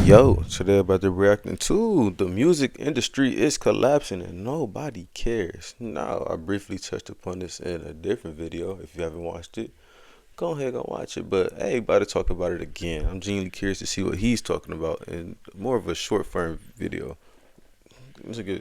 Yo, today about to reacting to the music industry is collapsing and nobody cares. Now, I briefly touched upon this in a different video. If you haven't watched it, go ahead and watch it. But hey, about to talk about it again. I'm genuinely curious to see what he's talking about in more of a short form video.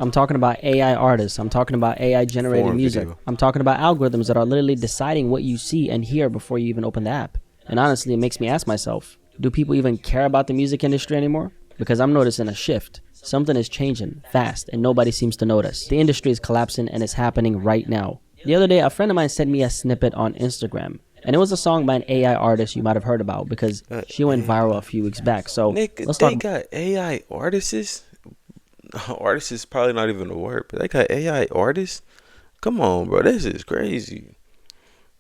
I'm talking about AI artists. I'm talking about AI generated music. Video. I'm talking about algorithms that are literally deciding what you see and hear before you even open the app. And honestly, it makes me ask myself, do people even care about the music industry anymore? Because I'm noticing a shift. Something is changing fast and nobody seems to notice. The industry is collapsing and it's happening right now. The other day, a friend of mine sent me a snippet on Instagram. And it was a song by an AI artist you might have heard about because she went viral a few weeks back. So Nick, let's they talk. got AI artists. Artists is probably not even a word, but they got AI artists. Come on, bro, this is crazy.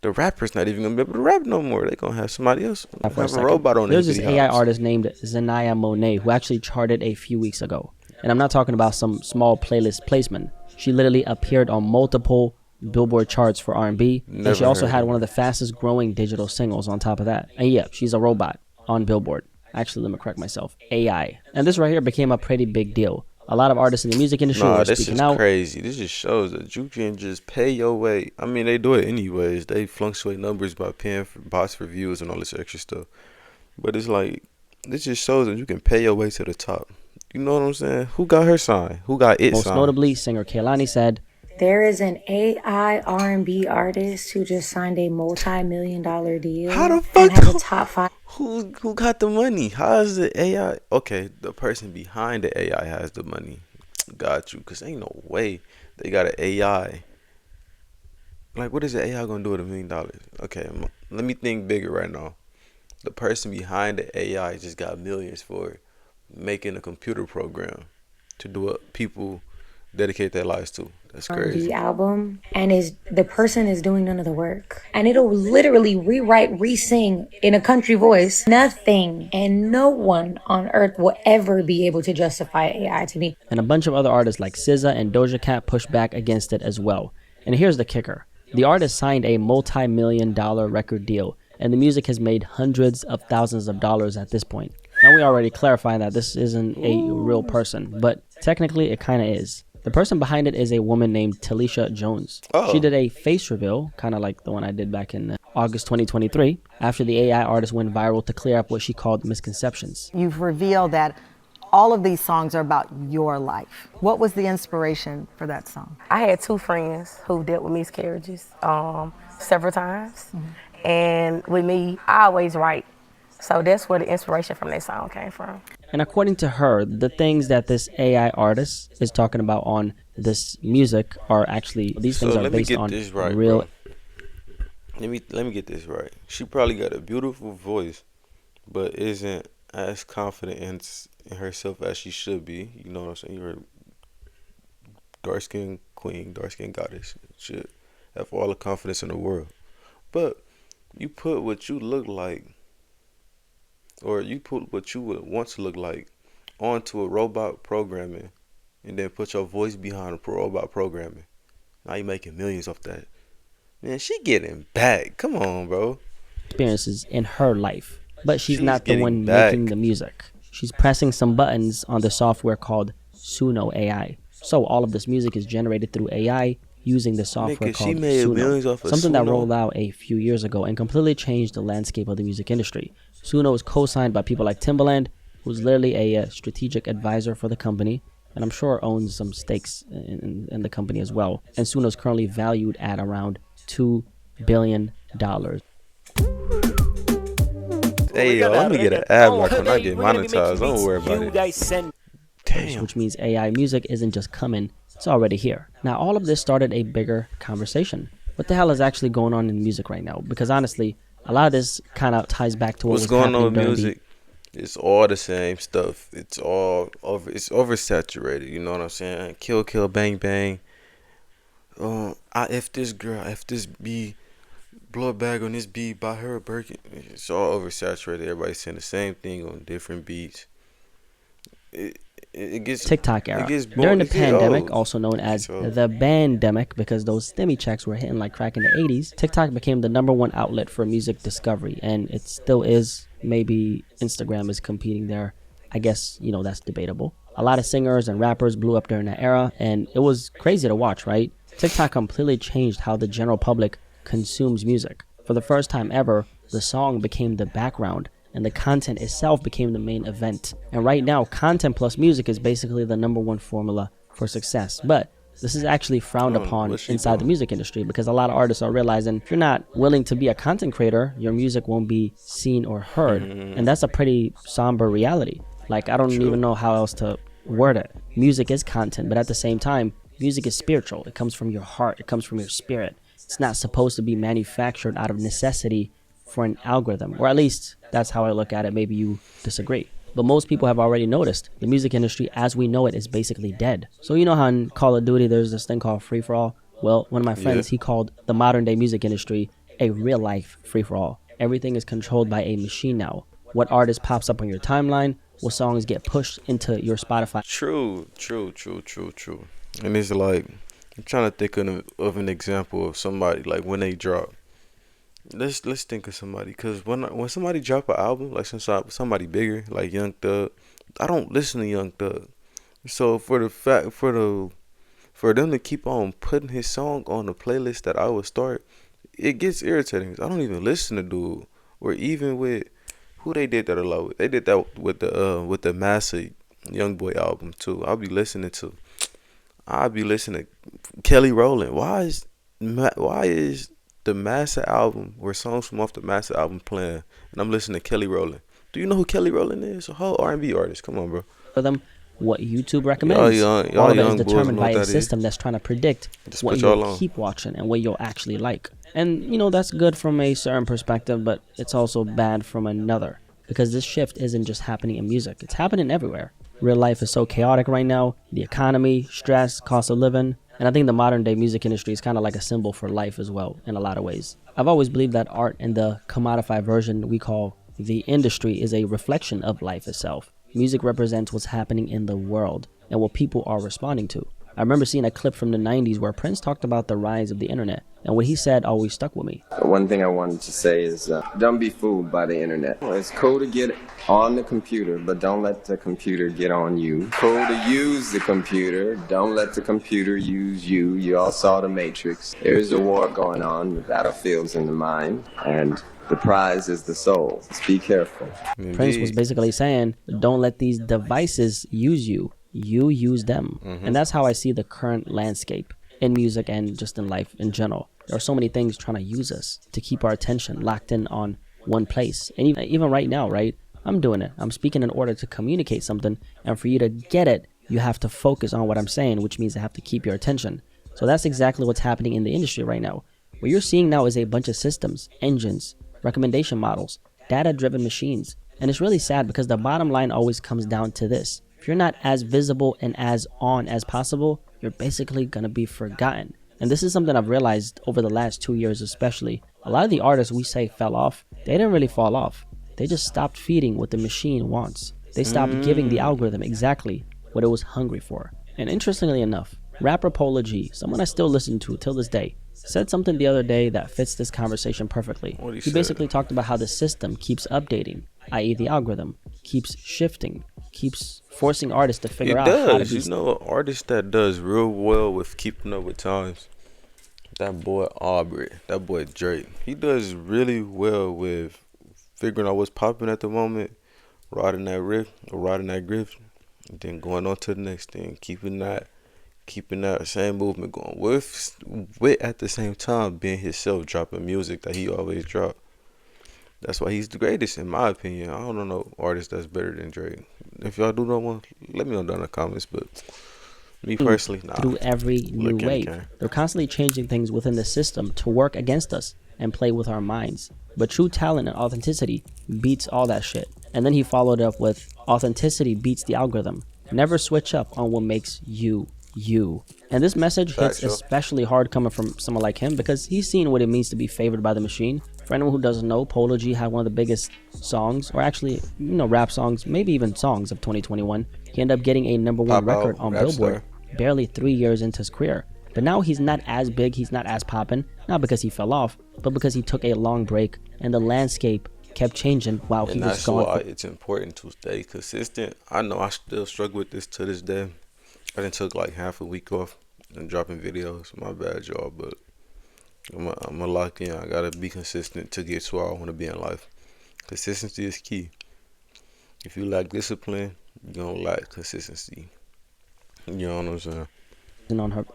The rapper's not even gonna be able to rap no more. They gonna have somebody else have a robot on. There's this AI artist named Zanaya Monet who actually charted a few weeks ago. And I'm not talking about some small playlist placement. She literally appeared on multiple Billboard charts for R&B. And she also had one of the fastest growing digital singles on top of that. And yeah, she's a robot on Billboard. Actually, let me correct myself. AI. And this right here became a pretty big deal. A lot of artists in the music industry were speaking out. This is crazy. This just shows that you can just pay your way. I mean, they do it anyways. They fluctuate numbers by paying for bots for views and all this extra stuff. But it's like, this just shows that you can pay your way to the top. You know what I'm saying? Who got her sign? Who got it Most signed? notably, singer Kehlani said, there is an AI R&B artist who just signed a multi-million-dollar deal. How the fuck? And has a top 5. Who got the money? How is the AI? Okay, the person behind the AI has the money. Got you. Because ain't no way they got an AI. Like, what is the AI going to do with $1 million? Okay, let me think bigger right now. The person behind the AI just got millions for making a computer program to do what people dedicate their lives to. That's crazy. The album, and the person is doing none of the work, and it'll literally rewrite, re-sing in a country voice. Nothing and no one on earth will ever be able to justify AI to me. And a bunch of other artists like SZA and Doja Cat pushed back against it as well. And here's the kicker. The artist signed a multi-million-dollar record deal, and the music has made hundreds of thousands of dollars at this point. Now, we already clarified that this isn't a real person, but technically it kind of is. The person behind it is a woman named Talisha Jones. She did a face reveal, kind of like the one I did back in August 2023, after the AI artist went viral to clear up what she called misconceptions. You've revealed that all of these songs are about your life. What was the inspiration for that song? I had two friends who dealt with miscarriages several times. And with me, I always write. So that's where the inspiration from that song came from. And according to her, the things that this AI artist is talking about on this music are actually, these things are based on real. Let me get this right. She probably got a beautiful voice, but isn't as confident in herself as she should be. You know what I'm saying? You're a dark-skinned queen, dark-skinned goddess. Should have all the confidence in the world. But you put what you look like, or you put what you would want to look like onto a robot programming, and then put your voice behind a robot programming. Now you're making millions off that. Man, she getting back. Come on, bro. Experiences in her life, but she's not the one making the music. She's pressing some buttons on the software called Suno AI. So all of this music is generated through AI using the software called Suno, something that rolled out a few years ago and completely changed the landscape of the music industry. Suno is co-signed by people like Timbaland, who's literally a strategic advisor for the company, and I'm sure owns some stakes in the company as well. And Suno is currently valued at around $2 billion. Hey, yo, let me get an ad block when I get monetized. Don't worry about it. Damn. Which means AI music isn't just coming, it's already here. Now, all of this started a bigger conversation. What the hell is actually going on in music right now? Because honestly, a lot of this kind of ties back to what's going on with music. It's all the same stuff. It's all over. It's oversaturated. You know what I'm saying? Kill, kill, bang, bang. If this girl, if this B, blow a bag on this beat, buy her a Birkin. It's all oversaturated. Everybody's saying the same thing on different beats. It gets TikTok era. During the pandemic, also known as the bandemic, because those stimmy checks were hitting like crack in the 80s, TikTok became the #1 outlet for music discovery, and it still is. Maybe Instagram is competing there I guess, that's debatable. A lot of singers and rappers blew up during that era, and it was crazy to watch, right? TikTok completely changed how the general public consumes music. For the first time ever, the song became the background, and the content itself became the main event. And right now, content plus music is basically the number one formula for success. But this is actually frowned upon inside the music industry, because a lot of artists are realizing if you're not willing to be a content creator, your music won't be seen or heard. And that's a pretty somber reality. Like, I don't even know how else to word it. Music is content, but at the same time, music is spiritual. It comes from your heart. It comes from your spirit. It's not supposed to be manufactured out of necessity for an algorithm, or at least that's how I look at it. Maybe you disagree. But most people have already noticed the music industry as we know it is basically dead. So you know how in Call of Duty there's this thing called free-for-all? Well, one of my friends, he called the modern day music industry a real-life free-for-all. Everything is controlled by a machine now. What artist pops up on your timeline, what songs get pushed into your Spotify. True. And it's like, I'm trying to think of an example of somebody, like when they drop. Let's think of somebody, cause when somebody drop an album, like somebody bigger, like Young Thug, I don't listen to Young Thug. So for them to keep on putting his song on the playlist that I would start, it gets irritating. I don't even listen to dude, or even with who they did that a lot with. They did that with the Massa Young Boy album too. I'll be listening to Kelly Rowland. Why is the Massa album, or songs from off the Massa album playing, and I'm listening to Kelly Rowland? Do you know who Kelly Rowland is? A whole R&B artist. Come on, bro. For them, what YouTube recommends. All of it is determined by a system that's trying to predict what you'll keep watching and what you'll actually like. And, that's good from a certain perspective, but it's also bad from another. Because this shift isn't just happening in music. It's happening everywhere. Real life is so chaotic right now. The economy, stress, cost of living. And I think the modern day music industry is kind of like a symbol for life as well, in a lot of ways. I've always believed that art in the commodified version we call the industry is a reflection of life itself. Music represents what's happening in the world and what people are responding to. I remember seeing a clip from the 90s where Prince talked about the rise of the internet, and what he said always stuck with me. One thing I wanted to say is don't be fooled by the internet. It's cool to get on the computer, but don't let the computer get on you. Cool to use the computer, don't let the computer use you. You all saw The Matrix. There's a war going on, the battlefield's in the mind, and the prize is the soul. Just be careful. Prince was basically saying, don't let these devices use you. You use them. And that's how I see the current landscape in music and just in life in general. There are so many things trying to use us to keep our attention locked in on one place. And even right now, right? I'm doing it. I'm speaking in order to communicate something. And for you to get it, you have to focus on what I'm saying, which means I have to keep your attention. So that's exactly what's happening in the industry right now. What you're seeing now is a bunch of systems, engines, recommendation models, data-driven machines. And it's really sad because the bottom line always comes down to this. If you're not as visible and as on as possible, you're basically going to be forgotten. And this is something I've realized over the last 2 years especially. A lot of the artists we say fell off, they didn't really fall off. They just stopped feeding what the machine wants. They stopped giving the algorithm exactly what it was hungry for. And interestingly enough, rapper Polo G, someone I still listen to till this day, said something the other day that fits this conversation perfectly. He basically talked about how the system keeps updating, i.e. the algorithm keeps shifting, keeps forcing artists to figure out how to be... You know, an artist that does real well with keeping up with times, that boy Aubrey, that boy Drake, he does really well with figuring out what's popping at the moment, riding that riff or riding that griff, and then going on to the next thing, keeping that same movement going with at the same time being himself, dropping music that he always dropped. That's why he's the greatest in my opinion. I don't know artist that's better than Drake. If y'all do know one, let me know down in the comments. But me personally, nah. Through every new wave, they're constantly changing things within the system to work against us and play with our minds. But true talent and authenticity beats all that shit. And then he followed up with authenticity beats the algorithm. Never switch up on what makes you. And this message hits especially hard coming from someone like him because he's seen what it means to be favored by the machine. For anyone who doesn't know, Polo G had one of the biggest songs, or actually, rap songs, maybe even songs of 2021. He ended up getting a #1 record on Billboard barely 3 years into his career. But now he's not as big, he's not as poppin', not because he fell off, but because he took a long break and the landscape kept changing while he And was that's gone why for. it's important to stay consistent. I know I still struggle with this to this day. I done took like half a week off and dropping videos. My bad, y'all, but I'm gonna lock in. I gotta be consistent to get to where I want to be in life. Consistency is key. If you lack discipline, you're gonna lack consistency. You know what I'm saying?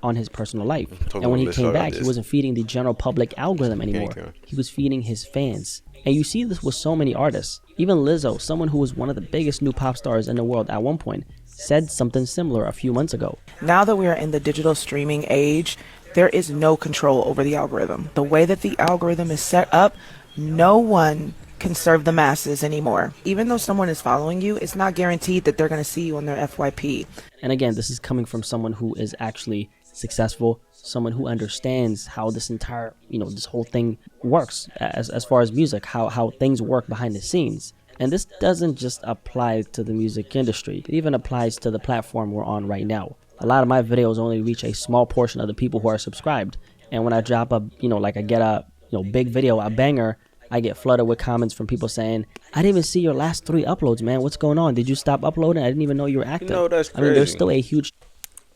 On his personal life. Talking And when about he list came like back, he this. wasn't feeding the general public algorithm Gang, anymore. gang. He was feeding his fans. And you see this with so many artists. Even Lizzo, someone who was one of the biggest new pop stars in the world at one point, said something similar a few months ago. Now that we are in the digital streaming age, there is no control over the algorithm. The way that the algorithm is set up, no one can serve the masses anymore. Even though someone is following you, it's not guaranteed that they're going to see you on their FYP. And again, this is coming from someone who is actually successful, someone who understands how this entire, this whole thing works as far as music, how things work behind the scenes. And this doesn't just apply to the music industry. It even applies to the platform we're on right now. A lot of my videos only reach a small portion of the people who are subscribed. And when I drop I get a, big video, a banger, I get flooded with comments from people saying, I didn't even see your last 3 uploads, man. What's going on? Did you stop uploading? I didn't even know you were active. That's crazy. I mean, there's still a huge...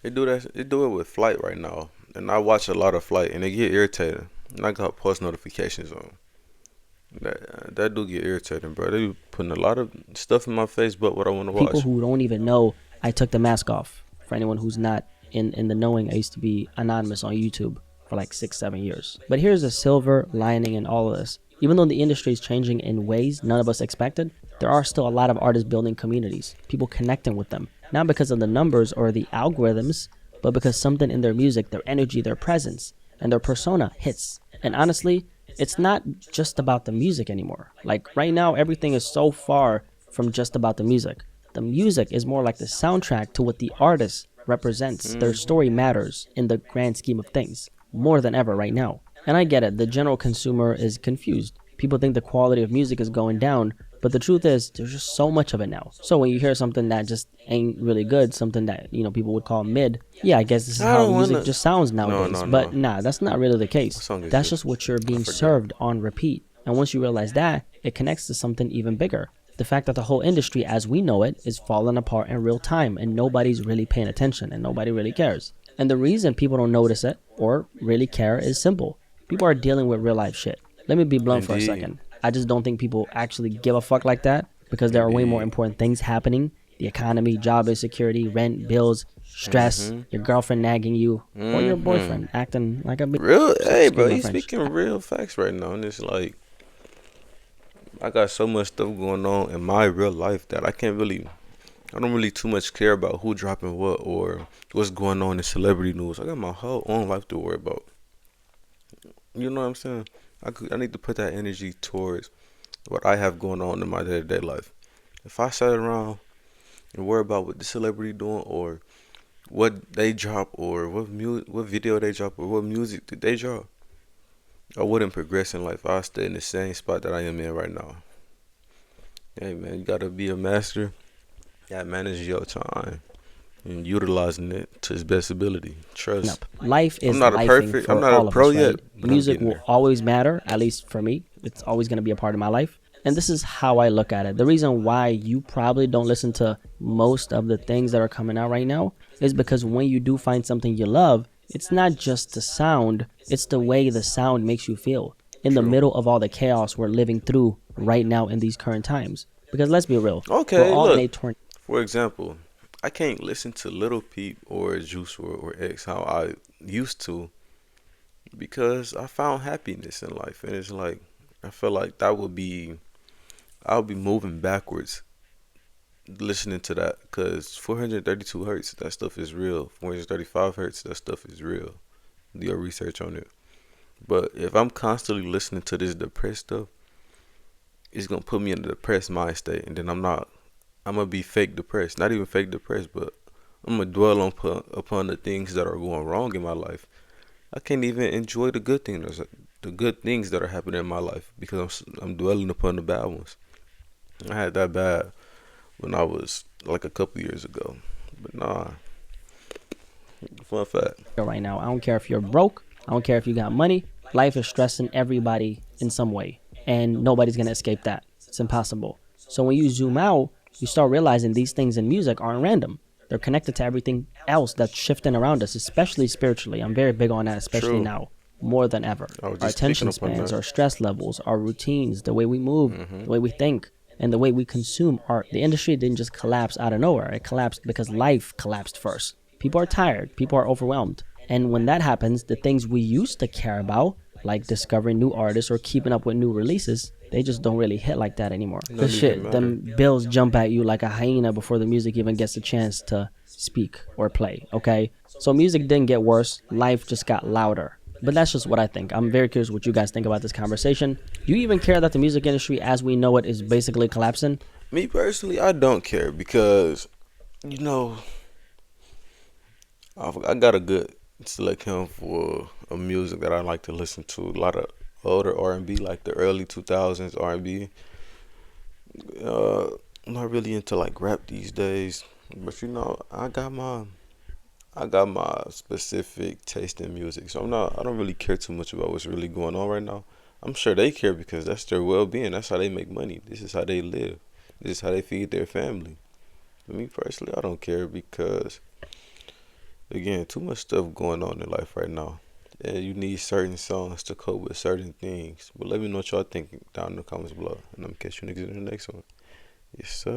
They do that. They do it with Flight right now, and I watch a lot of Flight, and they get irritated. And I got post notifications on. That do get irritating, bro. They be putting a lot of stuff in my face, but what I want to watch. People who don't even know I took the mask off. For anyone who's not in the knowing, I used to be anonymous on YouTube for like 6-7 years. But here's a silver lining in all of this. Even though the industry is changing in ways none of us expected, there are still a lot of artists building communities, people connecting with them, not because of the numbers or the algorithms, but because something in their music, their energy, their presence, and their persona hits. And honestly, it's not just about the music anymore. Like right now, everything is so far from just about the music. The music is more like the soundtrack to what the artist represents. Their story matters in the grand scheme of things, more than ever right now. And I get it, the general consumer is confused. People think the quality of music is going down, but the truth is, there's just so much of it now. So when you hear something that just ain't really good, something that, people would call mid, yeah, I guess this is how music just sounds nowadays. But nah, that's not really the case. That's just what you're being served on repeat. And once you realize that, it connects to something even bigger. The fact that the whole industry as we know it is falling apart in real time, and nobody's really paying attention, and nobody really cares. And the reason people don't notice it or really care is simple. People are dealing with real life shit. Let me be blunt for a second. I just don't think people actually give a fuck like that, because there are way more important things happening. The economy, job insecurity, rent, bills, stress, your girlfriend nagging you, or your boyfriend acting like a bitch. Real, hey, bro, he's speaking real facts right now. And it's like, I got so much stuff going on in my real life that I don't really too much care about who dropping what or what's going on in celebrity news. I got my whole own life to worry about. You know what I'm saying? I need to put that energy towards what I have going on in my day-to-day life. If I sat around and worry about what the celebrity doing or what they drop or what video they drop or what music did they drop, I wouldn't progress in life. I'd stay in the same spot that I am in right now. Hey man, you gotta be a master at managing your time and utilizing it to its best ability. Trust. Life is I'm not a pro yet. But music will always matter, at least for me. It's always going to be a part of my life. And this is how I look at it. The reason why you probably don't listen to most of the things that are coming out right now is because when you do find something you love, it's not just the sound, it's the way the sound makes you feel in the middle of all the chaos we're living through right now in these current times. Because let's be real. Okay, we're all look. in a tornado. For example, I can't listen to Little Peep or Juice or X how I used to, because I found happiness in life, and it's like I feel like I'll be moving backwards listening to that, because 432 hertz, that stuff is real. 435 hertz, that stuff is real. Do your research on it. But if I'm constantly listening to this depressed stuff, it's gonna put me in a depressed mind state, and then I'm gonna be fake depressed. Not even fake depressed, but I'm gonna dwell upon the things that are going wrong in my life. I can't even enjoy the good things that are happening in my life, because I'm dwelling upon the bad ones. I had that bad when I was like a couple years ago, but nah. Fun fact. Right now, I don't care if you're broke. I don't care if you got money. Life is stressing everybody in some way, and nobody's gonna escape that. It's impossible. So when you zoom out, you start realizing these things in music aren't random. They're connected to everything else that's shifting around us, especially spiritually. I'm very big on that, especially True. now, more than ever. I was Our just picking attention up on spans, that. our stress levels, our routines, the way we move, the way we think, and the way we consume art. The industry didn't just collapse out of nowhere. It collapsed because life collapsed first. People are tired, people are overwhelmed. And when that happens, the things we used to care about, like discovering new artists or keeping up with new releases, they just don't really hit like that anymore. It Cause don't even shit, matter. them bills jump at you like a hyena before the music even gets a chance to speak or play, okay? So music didn't get worse, life just got louder. But that's just what I think. I'm very curious what you guys think about this conversation. Do you even care that the music industry as we know it is basically collapsing? Me personally, I don't care because, you know, I got a good selection for a music that I like to listen to. A lot of older R&B, like the early 2000s R&B. I'm not really into like rap these days, but I got my specific taste in music, so I don't really care too much about what's really going on right now. I'm sure they care because that's their well-being. That's how they make money. This is how they live. This is how they feed their family. For me personally, I don't care because again, too much stuff going on in life right now. And you need certain songs to cope with certain things. But let me know what y'all think down in the comments below. And I'm catch you niggas in the next one. Yes, sir.